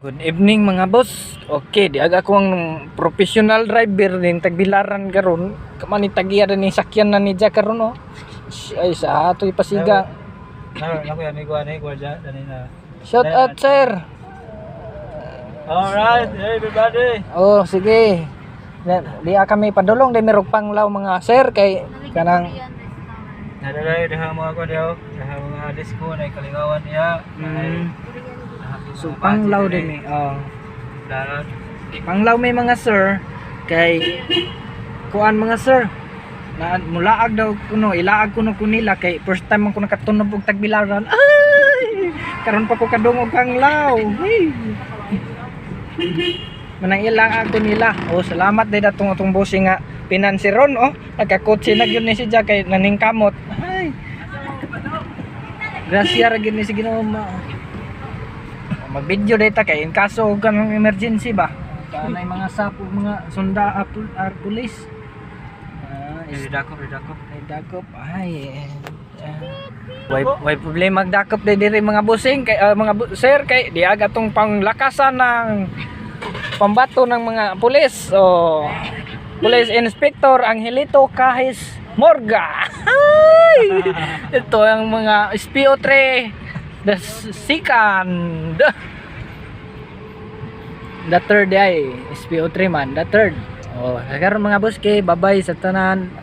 Good evening mga boss. Okay, di aga ko ang professional driver din tagbilaran karon. Kamani tagiya ni sakyan na ni Jack karon oh. Ay sa ato ipasiga. Ako yan, iguan dyan, kanina. Shout out sir. Alright, hey everybody. Oh, sige. Di kami padulong di merog panglaw mga sir kay kanang Nadaray, daha mga ko daw. Daha mga disco na ikalingawan niya. so panglaw din eh. Oh. Darat. Panglaw may mga sir kay kuan mga sir. Na mulaag daw kuno ilaag kuno kunila kay first time man ko nakatunog og tagbilaran. Ay! Karon pa ko kadungog panglaw. Hey. Manang ilang ako nila. Oh, salamat day datong atong bossing nga pinansiron oh. Nagkakotse na gyud ni si Jack kay naningkamot. Ay. Grasya ra gyud ni si Ginoo. Mag-video data kay in kaso kanang emergency ba. Kanay mga sapo mga sunda police. Redakop. Dakop ay. Way problema magdakop diri mga bossing kay sir kay di aga tong panglakasan ng pambato ng mga pulis. Oh. Police Inspector Angelito Kahis Morga. Ay! Ito ang mga SPO3 the second the third ay SPO3 man the third. Oh, karon mga boss kay bye-bye sa tanan.